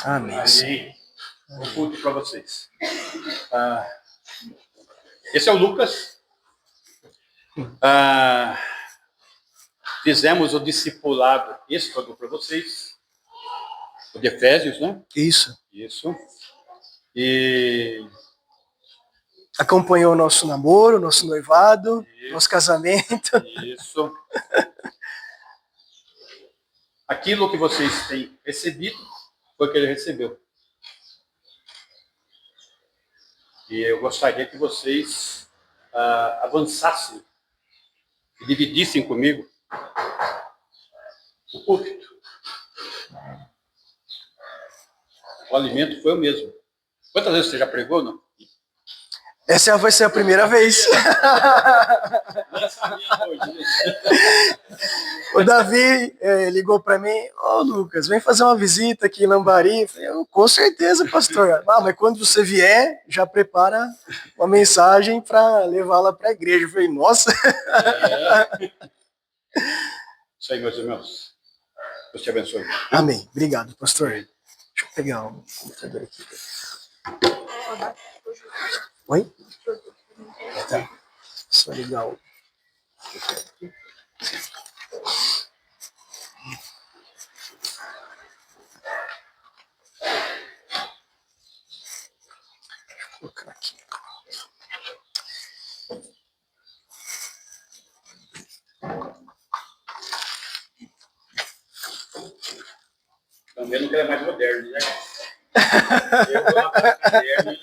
Amém. Amém. Um culto para vocês. Esse é o Lucas. Fizemos o discipulado, esse foi para vocês, o de Efésios, né? Isso. E acompanhou o nosso namoro, nosso noivado, nosso casamento. Isso. Aquilo que vocês têm recebido foi o que ele recebeu. E eu gostaria que vocês avançassem e dividissem comigo o púlpito. O alimento foi o mesmo. Quantas vezes você já pregou, não? Essa vai ser a primeira vez. O Davi ligou para mim, Lucas, vem fazer uma visita aqui em Lambari. Eu falei, com certeza, pastor. Mas quando você vier, já prepara uma mensagem para levá-la para a igreja. Eu falei, nossa. Isso aí, meus irmãos. Deus te abençoe. Amém. Obrigado, pastor. Deixa eu pegar o computador aqui. Oi? Tá. Só ligar o... Deixa eu colocar aqui. Também não quero mais moderno, né? Eu gosto moderno,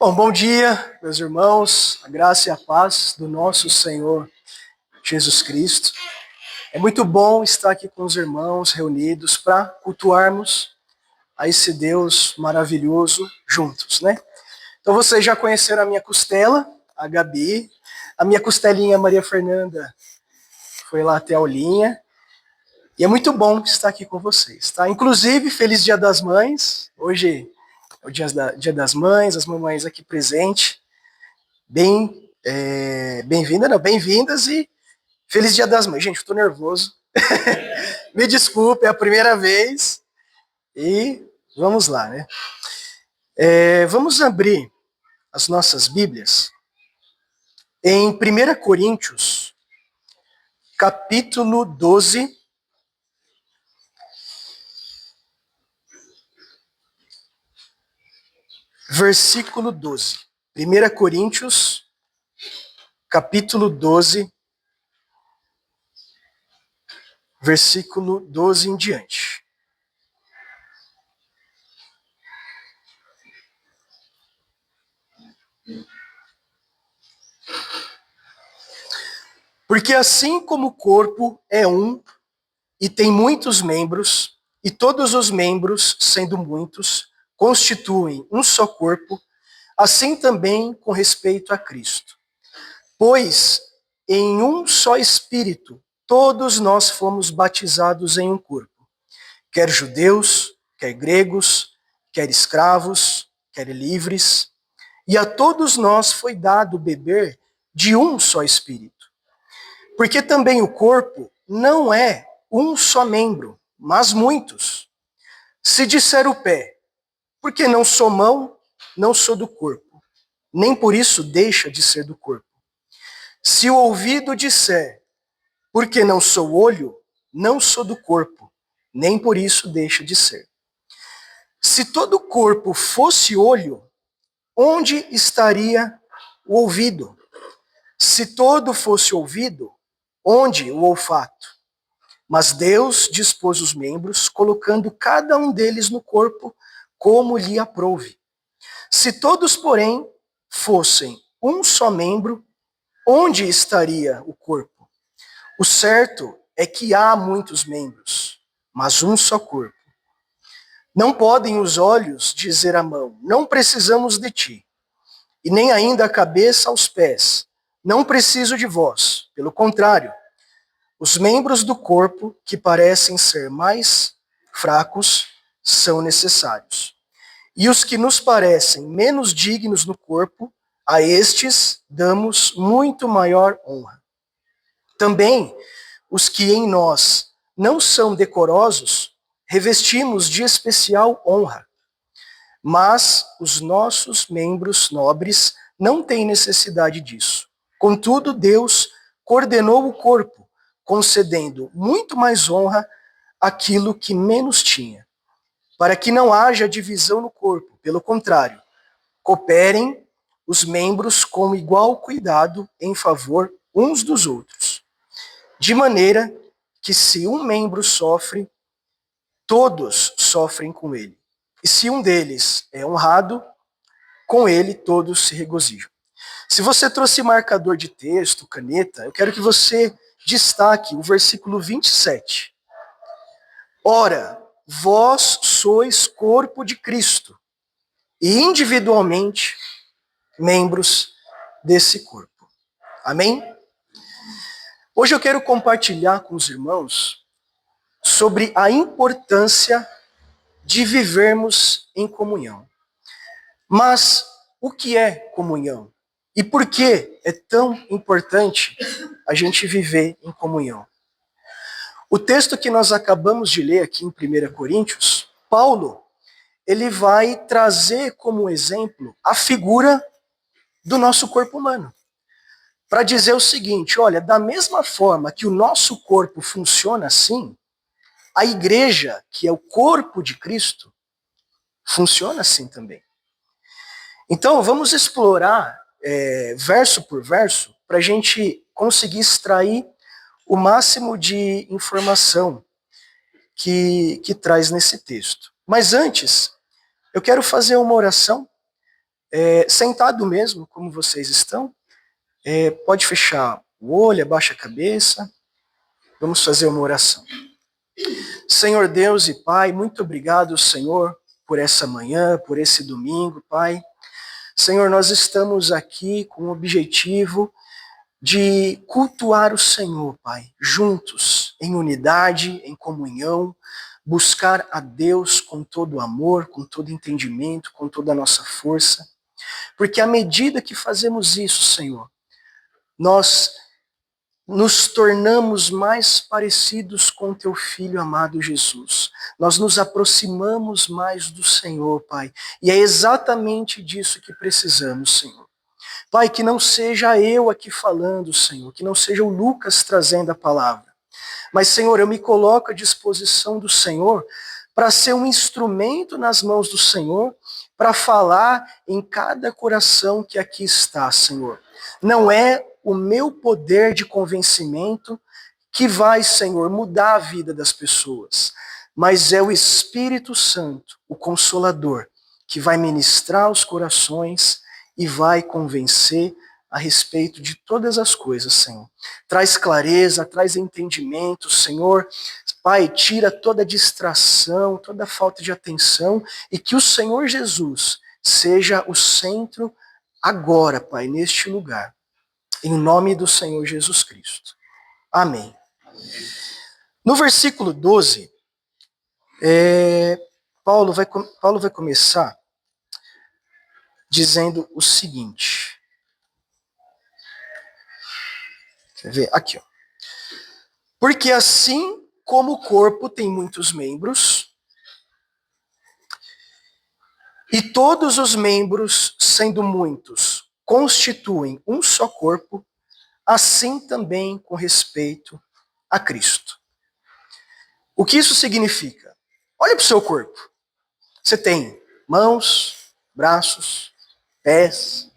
Bom dia, meus irmãos, a graça e a paz do nosso Senhor Jesus Cristo. É muito bom estar aqui com os irmãos reunidos para cultuarmos a esse Deus maravilhoso juntos, né? Então vocês já conheceram a minha costela, a Gabi, a minha costelinha a Maria Fernanda foi lá até a Aulinha, e é muito bom estar aqui com vocês, tá? Inclusive, feliz Dia das Mães, hoje é o Dia das Mães, as mamães aqui presentes, bem-vindas e feliz Dia das Mães. Gente, eu tô nervoso, me desculpe, é a primeira vez, e vamos lá, né? Vamos abrir as nossas Bíblias em 1 Coríntios, capítulo 12, versículo 12. 1 Coríntios, capítulo 12, versículo 12 em diante. Porque assim como o corpo é um e tem muitos membros, e todos os membros, sendo muitos, constituem um só corpo, assim também com respeito a Cristo. Pois em um só Espírito todos nós fomos batizados em um corpo, quer judeus, quer gregos, quer escravos, quer livres, e a todos nós foi dado beber de um só Espírito. Porque também o corpo não é um só membro, mas muitos. Se disser o pé, porque não sou mão, não sou do corpo, nem por isso deixa de ser do corpo. Se o ouvido disser, porque não sou olho, não sou do corpo, nem por isso deixa de ser. Se todo o corpo fosse olho, onde estaria o ouvido? Se todo fosse ouvido, onde o olfato? Mas Deus dispôs os membros, colocando cada um deles no corpo, como lhe aprouve. Se todos, porém, fossem um só membro, onde estaria o corpo? O certo é que há muitos membros, mas um só corpo. Não podem os olhos dizer à mão, não precisamos de ti, e nem ainda a cabeça aos pés, não preciso de vós. Pelo contrário, os membros do corpo que parecem ser mais fracos são necessários. E os que nos parecem menos dignos no corpo, a estes damos muito maior honra. Também os que em nós não são decorosos, revestimos de especial honra. Mas os nossos membros nobres não têm necessidade disso. Contudo, Deus coordenou o corpo, concedendo muito mais honra àquilo que menos tinha, para que não haja divisão no corpo. Pelo contrário, cooperem os membros com igual cuidado em favor uns dos outros. De maneira que se um membro sofre, todos sofrem com ele. E se um deles é honrado, com ele todos se regozijam. Se você trouxe marcador de texto, caneta, eu quero que você destaque o versículo 27. Ora, vós sois corpo de Cristo, e individualmente membros desse corpo. Amém? Hoje eu quero compartilhar com os irmãos sobre a importância de vivermos em comunhão. Mas o que é comunhão? E por que é tão importante a gente viver em comunhão? O texto que nós acabamos de ler aqui em 1 Coríntios, Paulo, ele vai trazer como exemplo a figura do nosso corpo humano. Para dizer o seguinte, olha, da mesma forma que o nosso corpo funciona assim, a igreja, que é o corpo de Cristo, funciona assim também. Então, vamos explorar verso por verso para a gente conseguir extrair o máximo de informação que traz nesse texto. Mas antes, eu quero fazer uma oração, sentado mesmo, como vocês estão. Pode fechar o olho, abaixa a cabeça. Vamos fazer uma oração. Senhor Deus e Pai, muito obrigado, Senhor, por essa manhã, por esse domingo, Pai. Senhor, nós estamos aqui com o objetivo de cultuar o Senhor, Pai, juntos, em unidade, em comunhão, buscar a Deus com todo amor, com todo entendimento, com toda a nossa força. Porque à medida que fazemos isso, Senhor, nós nos tornamos mais parecidos com Teu Filho amado Jesus. Nós nos aproximamos mais do Senhor, Pai. E é exatamente disso que precisamos, Senhor. Pai, que não seja eu aqui falando, Senhor, que não seja o Lucas trazendo a palavra. Mas, Senhor, eu me coloco à disposição do Senhor para ser um instrumento nas mãos do Senhor, para falar em cada coração que aqui está, Senhor. Não é o meu poder de convencimento que vai, Senhor, mudar a vida das pessoas, mas é o Espírito Santo, o Consolador, que vai ministrar os corações e vai convencer a respeito de todas as coisas, Senhor. Traz clareza, traz entendimento, Senhor. Pai, tira toda distração, toda falta de atenção e que o Senhor Jesus seja o centro agora, Pai, neste lugar. Em nome do Senhor Jesus Cristo. Amém. No versículo 12, Paulo vai começar dizendo o seguinte. Quer ver? Aqui, ó. Porque assim como o corpo tem muitos membros, e todos os membros, sendo muitos, constituem um só corpo, assim também com respeito a Cristo. O que isso significa? Olha para o seu corpo. Você tem mãos, braços, pés,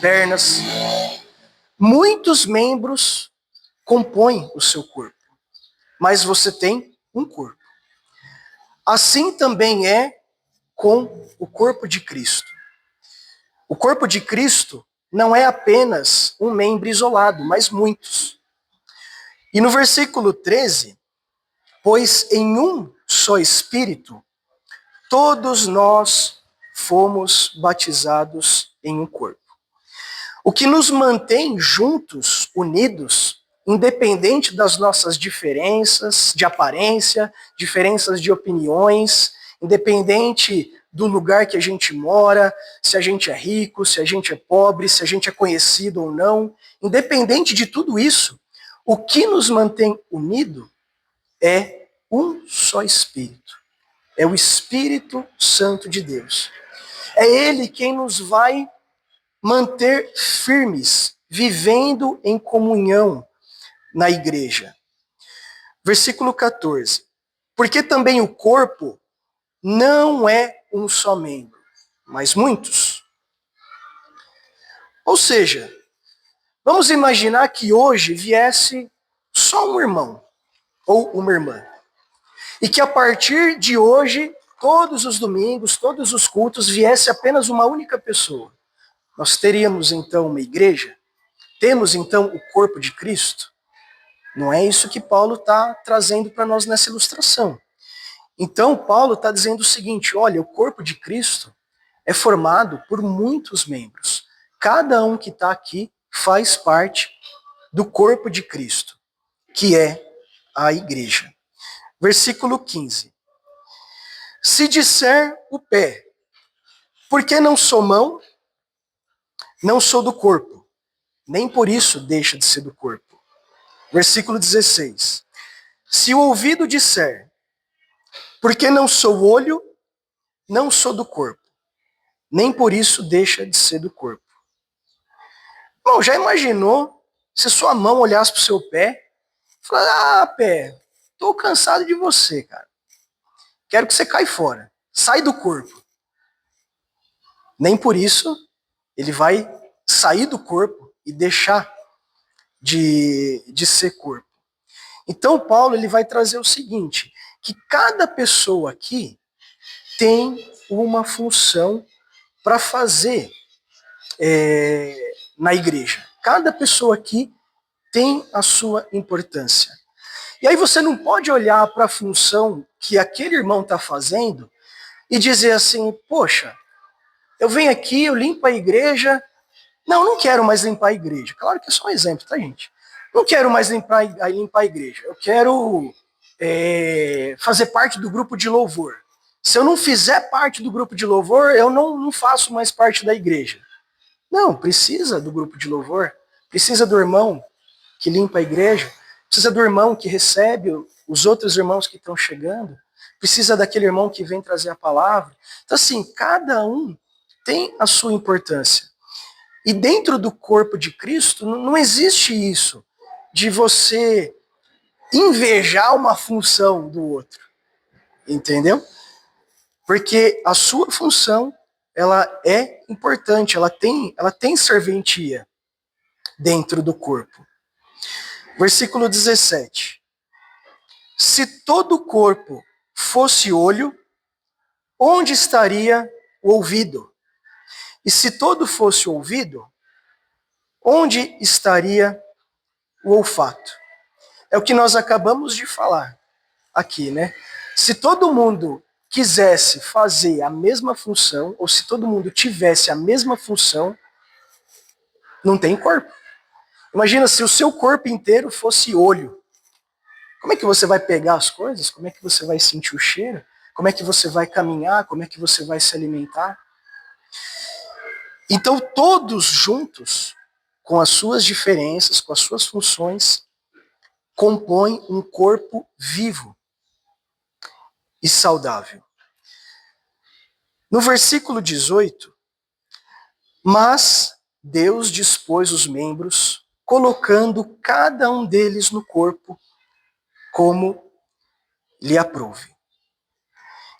pernas. Muitos membros compõem o seu corpo, mas você tem um corpo. Assim também é com o corpo de Cristo. O corpo de Cristo não é apenas um membro isolado, mas muitos. E no versículo 13, pois em um só Espírito, todos nós fomos batizados em um corpo. O que nos mantém juntos, unidos, independente das nossas diferenças de aparência, diferenças de opiniões, independente do lugar que a gente mora, se a gente é rico, se a gente é pobre, se a gente é conhecido ou não, independente de tudo isso, o que nos mantém unido é um só Espírito. É o Espírito Santo de Deus. É Ele quem nos vai manter firmes, vivendo em comunhão na igreja. Versículo 14. Porque também o corpo não é um só membro, mas muitos. Ou seja, vamos imaginar que hoje viesse só um irmão ou uma irmã. E que a partir de hoje, todos os domingos, todos os cultos, viesse apenas uma única pessoa. Nós teríamos então uma igreja? Temos então o corpo de Cristo? Não é isso que Paulo está trazendo para nós nessa ilustração. Então, Paulo está dizendo o seguinte: olha, o corpo de Cristo é formado por muitos membros. Cada um que está aqui faz parte do corpo de Cristo, que é a igreja. Versículo 15. Se disser o pé, por que não sou mão? Não sou do corpo, nem por isso deixa de ser do corpo. Versículo 16. Se o ouvido disser, porque não sou olho, não sou do corpo, nem por isso deixa de ser do corpo. Bom, já imaginou se sua mão olhasse para o seu pé e falasse: ah, pé, tô cansado de você, cara. Quero que você caia fora. Sai do corpo. Nem por isso ele vai sair do corpo e deixar de ser corpo. Então Paulo ele vai trazer o seguinte, que cada pessoa aqui tem uma função para fazer na igreja. Cada pessoa aqui tem a sua importância. E aí você não pode olhar para a função que aquele irmão está fazendo e dizer assim: poxa, eu venho aqui, eu limpo a igreja. Não quero mais limpar a igreja. Claro que é só um exemplo, tá, gente? Não quero mais limpar a igreja. Eu quero fazer parte do grupo de louvor. Se eu não fizer parte do grupo de louvor, eu não faço mais parte da igreja. Não, precisa do grupo de louvor. Precisa do irmão que limpa a igreja. Precisa do irmão que recebe os outros irmãos que estão chegando. Precisa daquele irmão que vem trazer a palavra. Então, assim, cada um tem a sua importância. E dentro do corpo de Cristo, não existe isso de você invejar uma função do outro. Entendeu? Porque a sua função, ela é importante, ela tem serventia dentro do corpo. Versículo 17. Se todo o corpo fosse olho, onde estaria o ouvido? E se todo fosse ouvido, onde estaria o olfato? É o que nós acabamos de falar aqui, né? Se todo mundo quisesse fazer a mesma função, ou se todo mundo tivesse a mesma função, não tem corpo. Imagina se o seu corpo inteiro fosse olho. Como é que você vai pegar as coisas? Como é que você vai sentir o cheiro? Como é que você vai caminhar? Como é que você vai se alimentar? Então, todos juntos, com as suas diferenças, com as suas funções, compõem um corpo vivo e saudável. No versículo 18, mas Deus dispôs os membros, colocando cada um deles no corpo como lhe aprouve.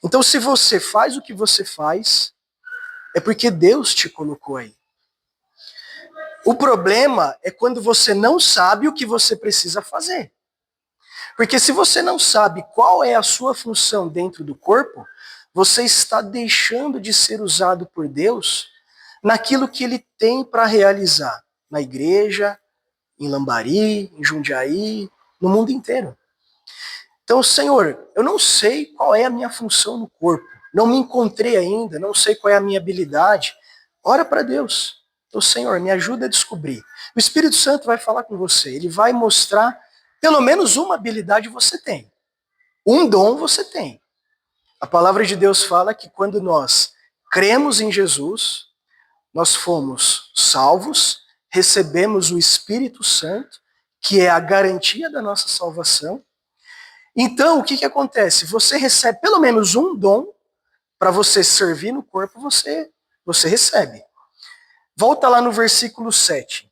Então, se você faz o que você faz, é porque Deus te colocou aí. O problema é quando você não sabe o que você precisa fazer. Porque se você não sabe qual é a sua função dentro do corpo, você está deixando de ser usado por Deus naquilo que Ele tem para realizar na igreja, em Lambari, em Jundiaí, no mundo inteiro. Então, Senhor, eu não sei qual é a minha função no corpo, não me encontrei ainda, não sei qual é a minha habilidade. Ora para Deus. Então, Senhor, me ajuda a descobrir. O Espírito Santo vai falar com você, ele vai mostrar pelo menos uma habilidade você tem. Um dom você tem. A palavra de Deus fala que quando nós cremos em Jesus, nós fomos salvos, recebemos o Espírito Santo, que é a garantia da nossa salvação. Então, o que acontece? Você recebe pelo menos um dom para você servir no corpo, você recebe. Volta lá no versículo 7.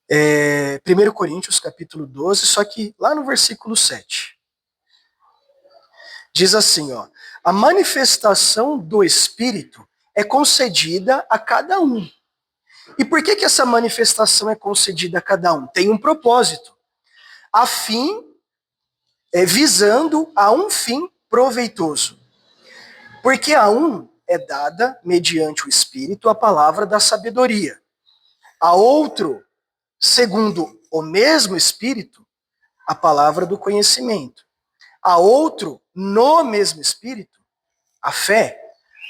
1 Coríntios, capítulo 12, só que lá no versículo 7. Diz assim, ó, a manifestação do Espírito é concedida a cada um. E por que essa manifestação é concedida a cada um? Tem um propósito. A fim, visando a um fim proveitoso. Porque a um é dada, mediante o Espírito, a palavra da sabedoria. A outro, segundo o mesmo Espírito, a palavra do conhecimento. A outro, no mesmo Espírito, a fé.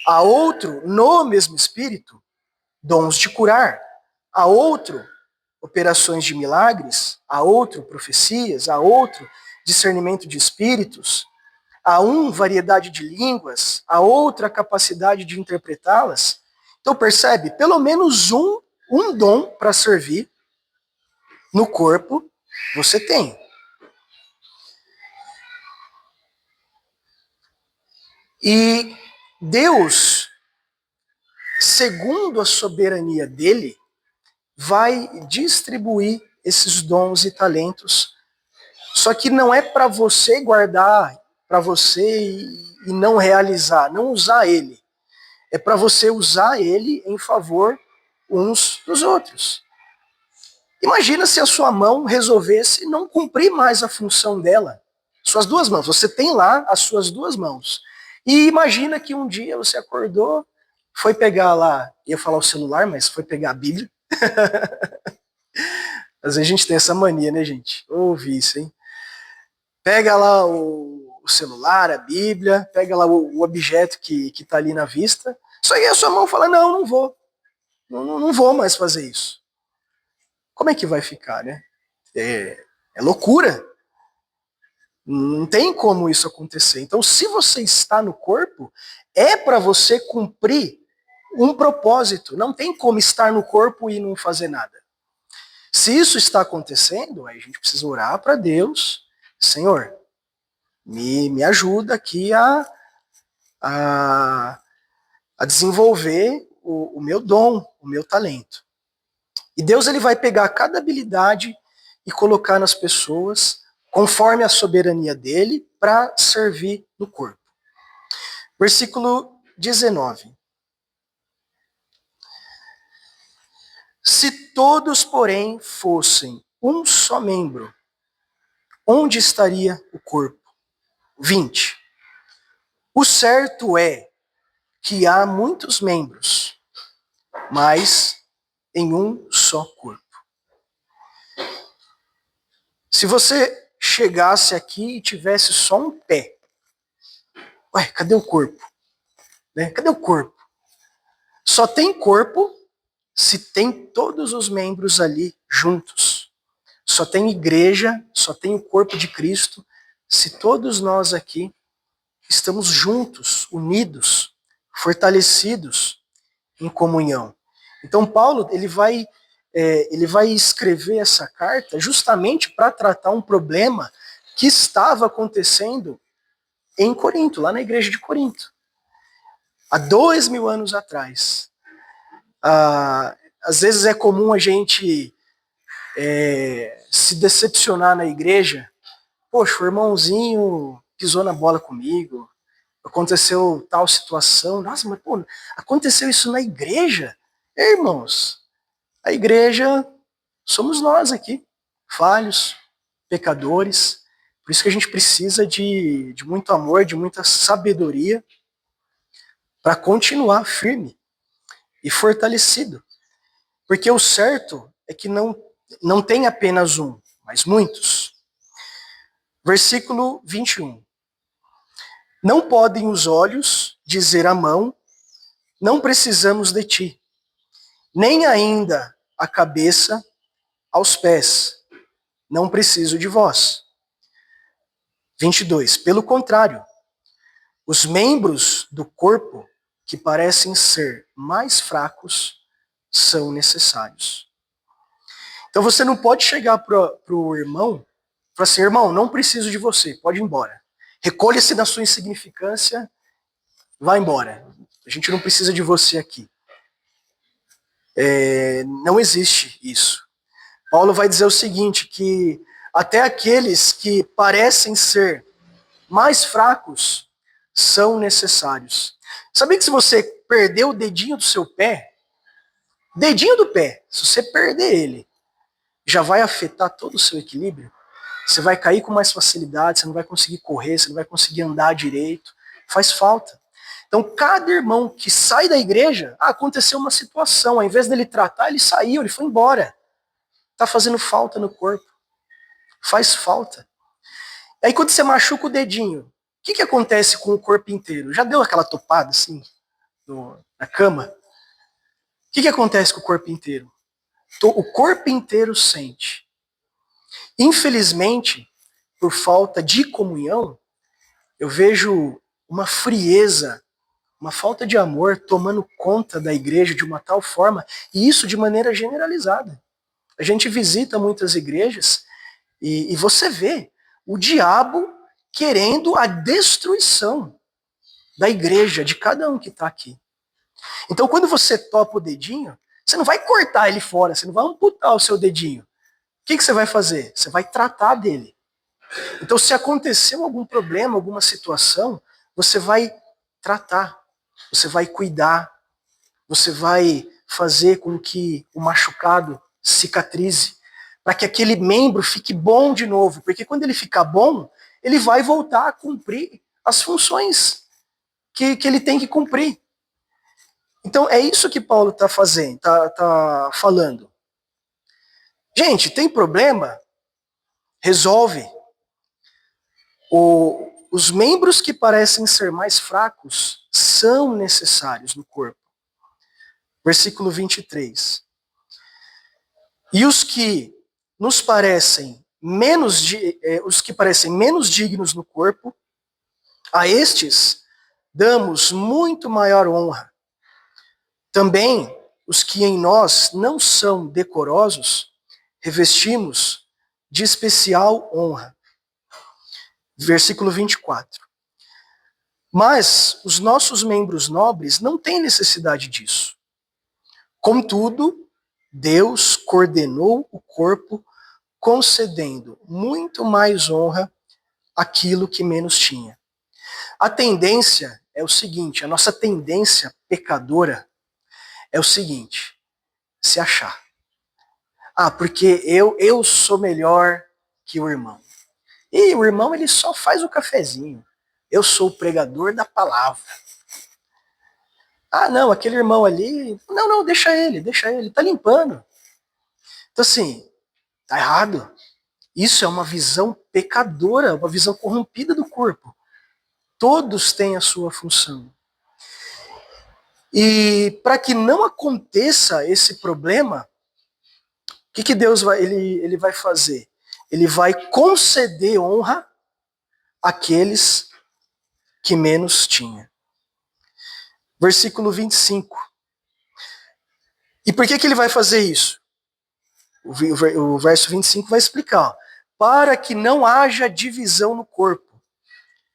A outro, no mesmo Espírito, dons de curar. A outro, operações de milagres. A outro, profecias. A outro, discernimento de espíritos. A um, variedade de línguas. A outra, a capacidade de interpretá-las. Então percebe, pelo menos um dom para servir no corpo você tem. E Deus, segundo a soberania dele, vai distribuir esses dons e talentos. Só que não é para você guardar para você e não realizar, não usar ele. É para você usar ele em favor uns dos outros. Imagina se a sua mão resolvesse não cumprir mais a função dela. Suas duas mãos. Você tem lá as suas duas mãos. E imagina que um dia você acordou, foi pegar lá, ia falar o celular, mas foi pegar a Bíblia. Às vezes a gente tem essa mania, né, gente? Ouvi isso, hein? Pega lá o celular, a Bíblia, pega lá o objeto que tá ali na vista. Só que a sua mão fala, não vou. Não vou mais fazer isso. Como é que vai ficar, né? É loucura. Não tem como isso acontecer. Então, se você está no corpo, é para você cumprir um propósito. Não tem como estar no corpo e não fazer nada. Se isso está acontecendo, aí a gente precisa orar para Deus. Senhor, me ajuda aqui a desenvolver o meu dom, o meu talento. E Deus ele vai pegar cada habilidade e colocar nas pessoas conforme a soberania dele, para servir no corpo. Versículo 19. Se todos, porém, fossem um só membro, onde estaria o corpo? 20. O certo é que há muitos membros, mas em um só corpo. Se você chegasse aqui e tivesse só um pé, ué, cadê o corpo? Né? Cadê o corpo? Só tem corpo se tem todos os membros ali juntos. Só tem igreja, só tem o corpo de Cristo, se todos nós aqui estamos juntos, unidos, fortalecidos em comunhão. Então Paulo ele vai escrever essa carta justamente para tratar um problema que estava acontecendo em Corinto, lá na igreja de Corinto. Há 2000 anos atrás. Às vezes é comum a gente se decepcionar na igreja. Poxa, o irmãozinho pisou na bola comigo, aconteceu tal situação. Nossa, mas pô, aconteceu isso na igreja? Irmãos, a igreja somos nós aqui, falhos, pecadores. Por isso que a gente precisa de muito amor, de muita sabedoria para continuar firme e fortalecido. Porque o certo é que não tem apenas um, mas muitos. Versículo 21. Não podem os olhos dizer à mão, não precisamos de ti, nem ainda a cabeça aos pés. Não preciso de vós. 22. Pelo contrário, os membros do corpo que parecem ser mais fracos são necessários. Então você não pode chegar para o irmão e falar assim, irmão, não preciso de você, pode ir embora. Recolha-se da sua insignificância, vá embora. A gente não precisa de você aqui. Não existe isso. Paulo vai dizer o seguinte, que até aqueles que parecem ser mais fracos são necessários. Sabia que se você perder o dedinho do seu pé, dedinho do pé, se você perder ele, já vai afetar todo o seu equilíbrio? Você vai cair com mais facilidade, você não vai conseguir correr, você não vai conseguir andar direito. Faz falta. Então, cada irmão que sai da igreja, aconteceu uma situação, ao invés dele tratar, ele saiu, ele foi embora. Está fazendo falta no corpo. Faz falta. Aí quando você machuca o dedinho, o que acontece com o corpo inteiro? Já deu aquela topada assim na cama? O que acontece com o corpo inteiro? O corpo inteiro sente. Infelizmente, por falta de comunhão, eu vejo uma frieza, uma falta de amor tomando conta da igreja de uma tal forma, e isso de maneira generalizada. A gente visita muitas igrejas e você vê o diabo querendo a destruição da igreja, de cada um que está aqui. Então, quando você topa o dedinho, você não vai cortar ele fora, você não vai amputar o seu dedinho. O que você vai fazer? Você vai tratar dele. Então, se aconteceu algum problema, alguma situação, você vai tratar, você vai cuidar, você vai fazer com que o machucado cicatrize, para que aquele membro fique bom de novo, porque quando ele ficar bom, ele vai voltar a cumprir as funções que ele tem que cumprir. Então é isso que Paulo está fazendo, tá falando. Gente, tem problema? Resolve. Os membros que parecem ser mais fracos são necessários no corpo. Versículo 23. E os que nos parecem os que parecem menos dignos no corpo, a estes damos muito maior honra. Também os que em nós não são decorosos, revestimos de especial honra. Versículo 24. Mas os nossos membros nobres não têm necessidade disso. Contudo, Deus coordenou o corpo, concedendo muito mais honra àquilo que menos tinha. A tendência é o seguinte, a nossa tendência pecadora é o seguinte, se achar. Porque eu sou melhor que o irmão. E o irmão, ele só faz o cafezinho. Eu sou o pregador da palavra. Não, aquele irmão ali... Não, deixa ele, tá limpando. Então assim, tá errado. Isso é uma visão pecadora, uma visão corrompida do corpo. Todos têm a sua função. E para que não aconteça esse problema, o que Deus ele vai fazer? Ele vai conceder honra àqueles que menos tinham. Versículo 25. E por que ele vai fazer isso? O verso 25 vai explicar. Para que não haja divisão no corpo.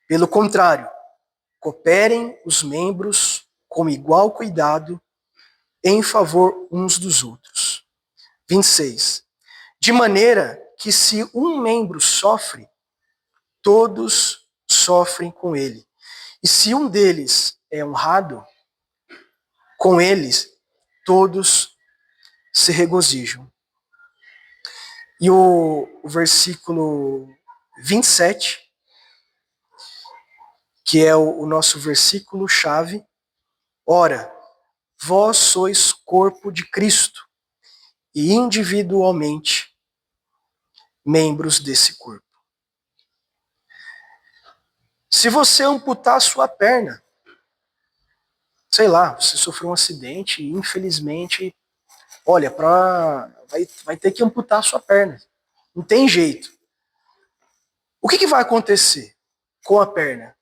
Pelo contrário, cooperem os membros com igual cuidado em favor uns dos outros. 26. De maneira que se um membro sofre, todos sofrem com ele. E se um deles é honrado, com eles todos se regozijam. E o versículo 27, que é o nosso versículo chave. Ora, vós sois corpo de Cristo e individualmente membros desse corpo. Se você amputar a sua perna, sei lá, você sofreu um acidente e infelizmente olha, vai ter que amputar a sua perna. Não tem jeito. O que vai acontecer com a perna?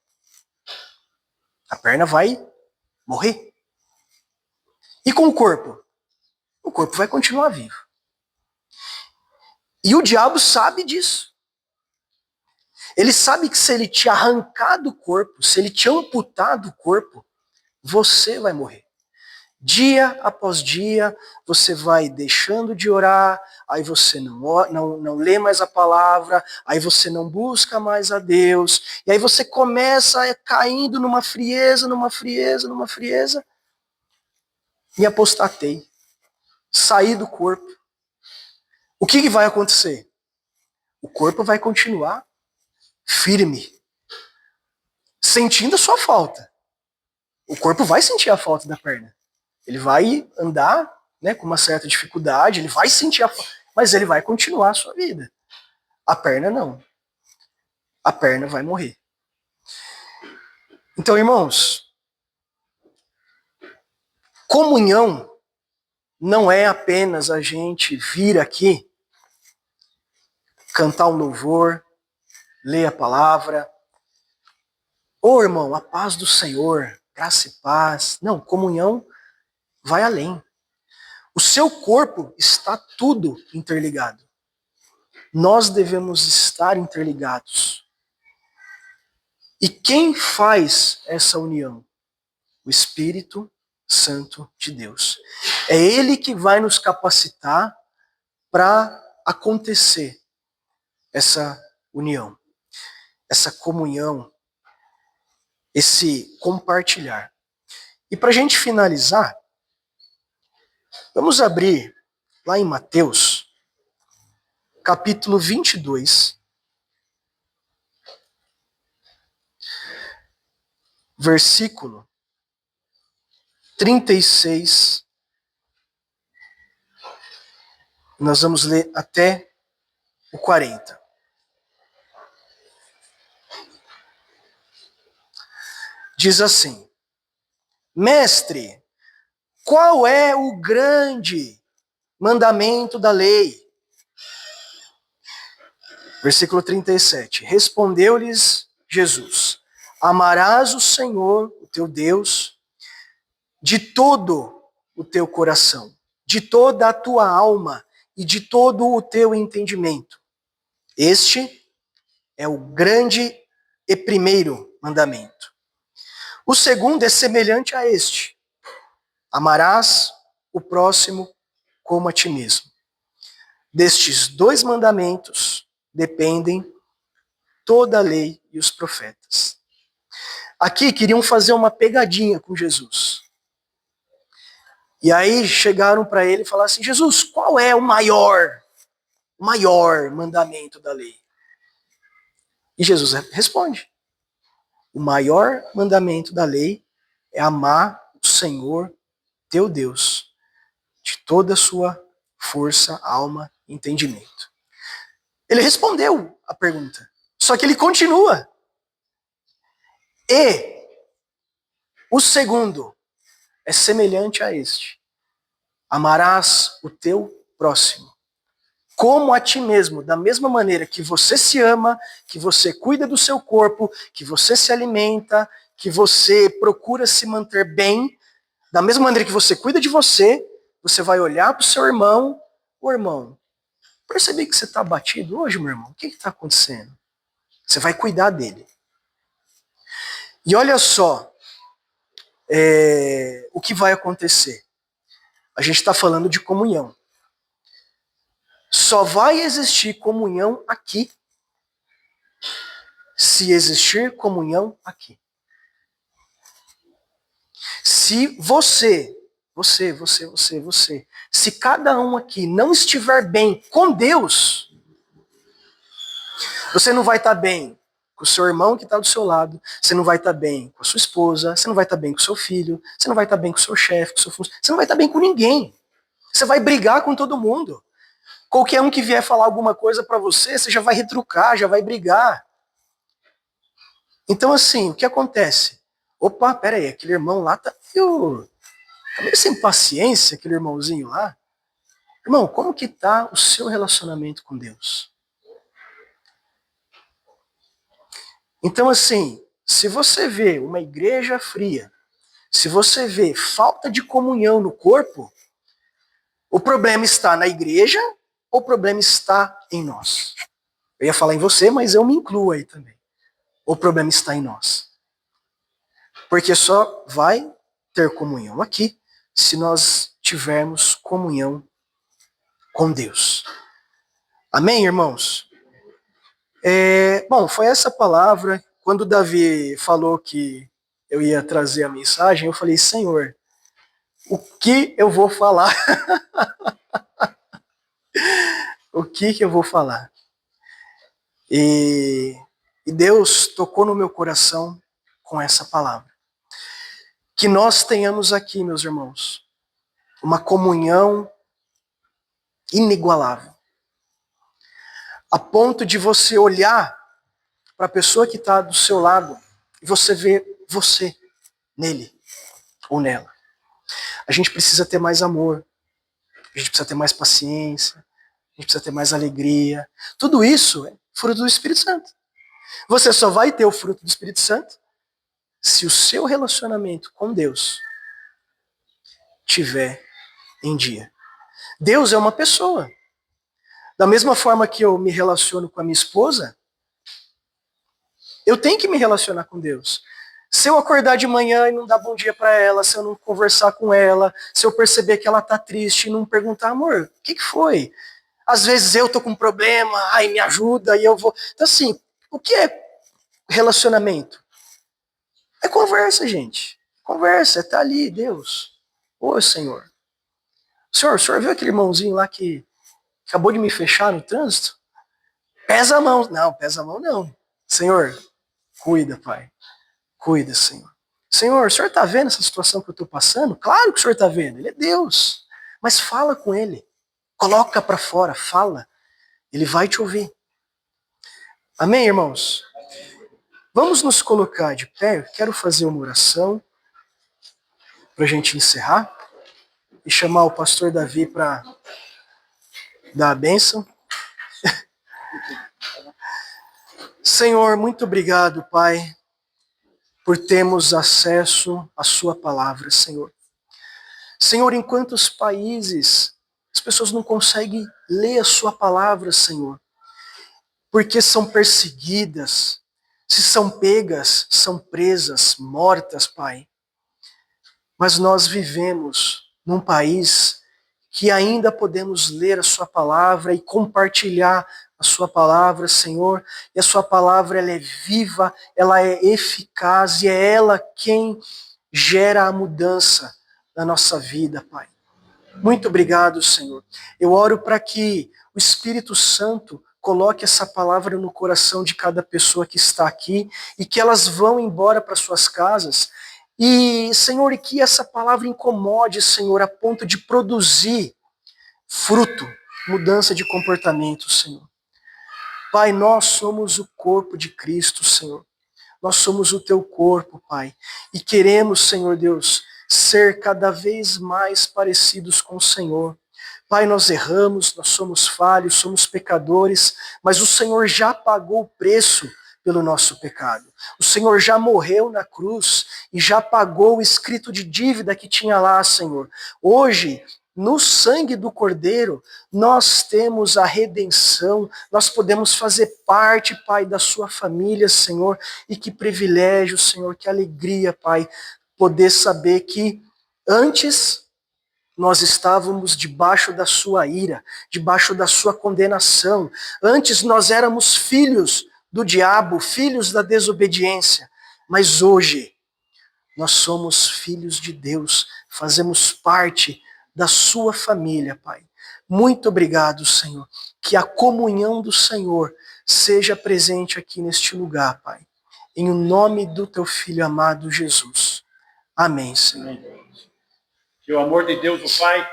A perna vai morrer. E com o corpo? O corpo vai continuar vivo. E o diabo sabe disso. Ele sabe que se ele te arrancar do corpo, se ele te amputar do corpo, você vai morrer. Dia após dia, você vai deixando de orar, aí você não lê mais a palavra, aí você não busca mais a Deus, e aí você começa caindo numa frieza, e apostatei. Sair do corpo. O que vai acontecer? O corpo vai continuar firme, sentindo a sua falta. O corpo vai sentir a falta da perna. Ele vai andar, né, com uma certa dificuldade, ele vai sentir a falta, mas ele vai continuar a sua vida. A perna não. A perna vai morrer. Então, irmãos, comunhão não é apenas a gente vir aqui, cantar um louvor, ler a palavra. Ô, irmão, a paz do Senhor, graça e paz. Não, comunhão vai além. O seu corpo está tudo interligado. Nós devemos estar interligados. E quem faz essa união? O Espírito Santo de Deus. É Ele que vai nos capacitar para acontecer essa união, essa comunhão, esse compartilhar. E para a gente finalizar, vamos abrir lá em Mateus, capítulo 22, versículo 36. Nós vamos ler até o 40. Diz assim: Mestre, qual é o grande mandamento da lei? Versículo 37. Respondeu-lhes Jesus: Amarás o Senhor, o teu Deus, de todo o teu coração, de toda a tua alma e de todo o teu entendimento. Este é o grande e primeiro mandamento. O segundo é semelhante a este: amarás o próximo como a ti mesmo. Destes dois mandamentos dependem toda a lei e os profetas. Aqui queriam fazer uma pegadinha com Jesus. E aí chegaram para ele e falaram assim: Jesus, qual é o maior mandamento da lei? E Jesus responde: o maior mandamento da lei é amar o Senhor teu Deus de toda a sua força, alma e entendimento. Ele respondeu a pergunta, só que ele continua. E o segundo é semelhante a este: amarás o teu próximo como a ti mesmo, da mesma maneira que você se ama, que você cuida do seu corpo, que você se alimenta, que você procura se manter bem, da mesma maneira que você cuida de você, você vai olhar para o seu irmão: ô irmão, percebi que você está abatido hoje, meu irmão, o que está acontecendo? Você vai cuidar dele. E olha só o que vai acontecer. A gente está falando de comunhão. Só vai existir comunhão aqui se existir comunhão aqui. Se você, se cada um aqui não estiver bem com Deus, você não vai estar bem com o seu irmão que está do seu lado, você não vai estar bem com a sua esposa, você não vai estar bem com o seu filho, você não vai estar bem com o seu chefe, com o seu funcionário, você não vai estar bem com ninguém. Você vai brigar com todo mundo. Qualquer um que vier falar alguma coisa para você, você já vai retrucar, já vai brigar. Então, assim, o que acontece? Opa, pera aí, aquele irmão lá tá meio sem paciência, aquele irmãozinho lá. Irmão, como que está o seu relacionamento com Deus? Então, assim, se você vê uma igreja fria, se você vê falta de comunhão no corpo, o problema está na igreja ou o problema está em nós? Eu ia falar em você, mas eu me incluo aí também. O problema está em nós. Porque só vai ter comunhão aqui se nós tivermos comunhão com Deus. Amém, irmãos? Bom, foi essa palavra. Quando Davi falou que eu ia trazer a mensagem, eu falei, Senhor, o que eu vou falar? O que eu vou falar? E Deus tocou no meu coração com essa palavra. Que nós tenhamos aqui, meus irmãos, uma comunhão inigualável. A ponto de você olhar para a pessoa que está do seu lado e você ver você nele ou nela. A gente precisa ter mais amor, a gente precisa ter mais paciência, a gente precisa ter mais alegria. Tudo isso é fruto do Espírito Santo. Você só vai ter o fruto do Espírito Santo se o seu relacionamento com Deus tiver em dia. Deus é uma pessoa. Da mesma forma que eu me relaciono com a minha esposa, eu tenho que me relacionar com Deus. Se eu acordar de manhã e não dar bom dia para ela, se eu não conversar com ela, se eu perceber que ela tá triste e não perguntar, amor, o que foi? Às vezes eu tô com um problema, ai, me ajuda, e eu vou... Então assim, o que é relacionamento? É conversa, gente. Conversa, é tá ali, Deus. Ô, Senhor. O senhor viu aquele irmãozinho lá que acabou de me fechar no trânsito? Pesa a mão. Não, pesa a mão não. Senhor, cuida, Pai. Cuida, Senhor. Senhor, o senhor está vendo essa situação que eu estou passando? Claro que o senhor está vendo, ele é Deus. Mas fala com ele. Coloca para fora, fala. Ele vai te ouvir. Amém, irmãos? Vamos nos colocar de pé. Eu quero fazer uma oração para a gente encerrar e chamar o pastor Davi para dar a bênção. Senhor, muito obrigado, Pai, por termos acesso à sua palavra, Senhor. Senhor, em quantos países as pessoas não conseguem ler a sua palavra, Senhor, porque são perseguidas, se são pegas, são presas, mortas, Pai. Mas nós vivemos num país que ainda podemos ler a sua palavra e compartilhar a sua palavra, Senhor. E a sua palavra, ela é viva, ela é eficaz e é ela quem gera a mudança na nossa vida, Pai. Muito obrigado, Senhor. Eu oro para que o Espírito Santo coloque essa palavra no coração de cada pessoa que está aqui e que elas vão embora para suas casas. E, Senhor, e que essa palavra incomode, Senhor, a ponto de produzir fruto, mudança de comportamento, Senhor. Pai, nós somos o corpo de Cristo, Senhor. Nós somos o teu corpo, Pai. E queremos, Senhor Deus, ser cada vez mais parecidos com o Senhor. Pai, nós erramos, nós somos falhos, somos pecadores, mas o Senhor já pagou o preço pelo nosso pecado. O Senhor já morreu na cruz e já pagou o escrito de dívida que tinha lá, Senhor. Hoje, no sangue do Cordeiro, nós temos a redenção, nós podemos fazer parte, Pai, da sua família, Senhor, e que privilégio, Senhor, que alegria, Pai, poder saber que antes nós estávamos debaixo da sua ira, debaixo da sua condenação. Antes nós éramos filhos do diabo, filhos da desobediência, mas hoje nós somos filhos de Deus, fazemos parte da sua família, Pai. Muito obrigado, Senhor. Que a comunhão do Senhor seja presente aqui neste lugar, Pai. Em nome do teu Filho amado Jesus. Amém, Senhor. Que o amor de Deus, o Pai,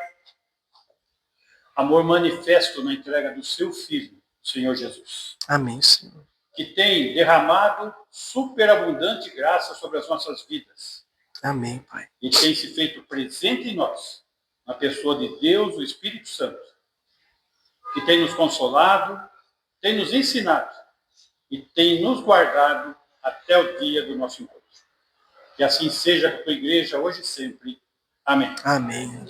amor manifesto na entrega do seu Filho, o Senhor Jesus. Amém, Senhor. Que tem derramado superabundante graça sobre as nossas vidas. Amém, Pai. E tem se feito presente em nós, na pessoa de Deus, o Espírito Santo, que tem nos consolado, tem nos ensinado e tem nos guardado até o dia do nosso encontro. Que assim seja com a tua igreja hoje e sempre. Amém. Amém.